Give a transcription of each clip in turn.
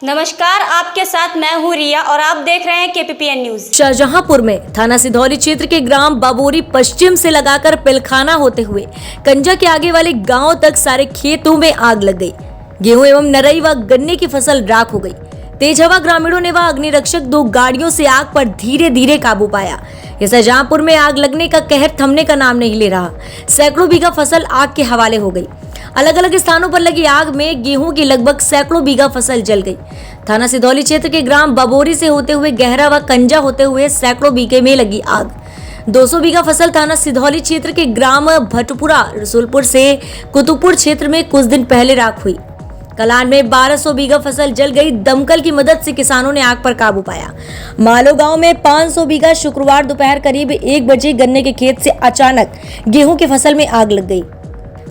नमस्कार, आपके साथ मैं हूँ रिया और आप देख रहे हैं KPPN न्यूज। शाहजहांपुर में थाना सिधौली क्षेत्र के ग्राम बाबोरी पश्चिम से लगाकर पिलखाना होते हुए कंजा के आगे वाले गांव तक सारे खेतों में आग लग गई। गेहूं एवं नरई व गन्ने की फसल राख हो गई। तेज हवा ग्रामीणों ने व अग्निरक्षक 2 गाड़ियों से आग पर धीरे धीरे काबू पाया। शाहजहांपुर में आग लगने का कहर थमने का नाम नहीं ले रहा। सैकड़ों बीघा फसल आग के हवाले हो गई। अलग अलग स्थानों पर लगी आग में गेहूं की लगभग सैकड़ों बीघा फसल जल गई। थाना सिधौली क्षेत्र के ग्राम बाबोरी से होते हुए गहरा व कंजा होते हुए सैकड़ों बीघे में लगी आग। 200 बीघा फसल थाना सिधौली क्षेत्र के ग्राम भटपुरा रसूलपुर से कुतुबपुर क्षेत्र में कुछ दिन पहले राख हुई। कलान में 1200 बीघा फसल जल गई। दमकल की मदद से किसानों ने आग पर काबू पाया। मालो गांव में 500 बीघा शुक्रवार दोपहर करीब 1 बजे गन्ने के खेत से अचानक गेहूं की फसल में आग लग गई।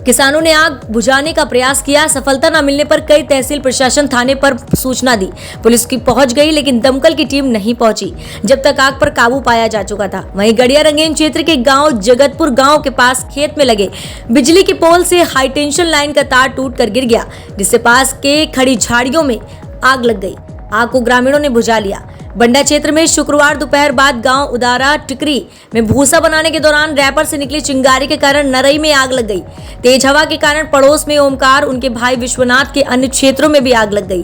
किसानों ने आग बुझाने का प्रयास किया। सफलता न मिलने पर कई तहसील प्रशासन थाने पर सूचना दी। पुलिस की पहुंच गई लेकिन दमकल की टीम नहीं पहुंची जब तक आग पर काबू पाया जा चुका था। वहीं गड़िया रंगीन क्षेत्र के गांव जगतपुर गांव के पास खेत में लगे बिजली के पोल से हाई टेंशन लाइन का तार टूट कर गिर गया, जिससे पास के खड़ी झाड़ियों में आग लग गई। आग को ग्रामीणों ने बुझा लिया। बंडा क्षेत्र में शुक्रवार दोपहर बाद गांव उदारा टिकरी में भूसा बनाने के दौरान रैपर से निकली चिंगारी के कारण नरई में आग लग गई। तेज हवा के कारण पड़ोस में ओमकार, उनके भाई विश्वनाथ के अन्य क्षेत्रों में भी आग लग गई,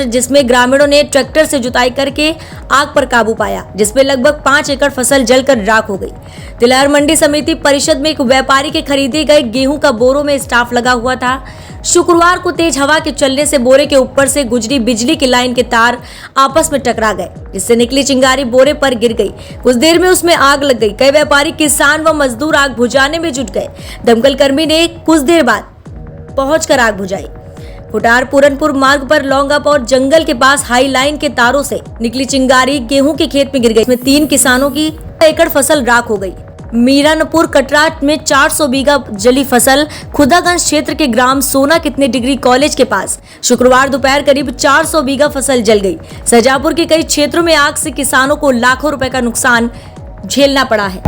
जिसमें ग्रामीणों ने ट्रैक्टर से जुताई करके आग पर काबू पाया, जिसमें लगभग 5 एकड़ फसल जलकर राख हो गई। तिलहर मंडी समिति परिषद में एक व्यापारी के खरीदे गए गेहूं का बोरों में स्टाफ लगा हुआ था। शुक्रवार को तेज हवा के चलने से बोरे के ऊपर से गुजरी बिजली की लाइन के तार आपस में टकरा गए, जिससे निकली चिंगारी बोरे पर गिर गई। कुछ देर में उसमें आग लग गई। कई व्यापारी, किसान व मजदूर आग बुझाने में जुट गए। दमकल कर्मी ने कुछ देर बाद पहुंचकर आग बुझाई। खुटार पूरनपुर मार्ग पर लौंगाप और जंगल के पास हाई लाइन के तारों से निकली चिंगारी गेहूं के खेत में गिर गई। इसमें 3 किसानों की एकड़ फसल राख हो गई। मीरानपुर कटरा में 400 बीघा जली फसल। खुदागंज क्षेत्र के ग्राम सोना कितने डिग्री कॉलेज के पास शुक्रवार दोपहर करीब 400 बीघा फसल जल गई। शाहजहांपुर के कई क्षेत्रों में आग से किसानों को लाखों रुपए का नुकसान झेलना पड़ा है।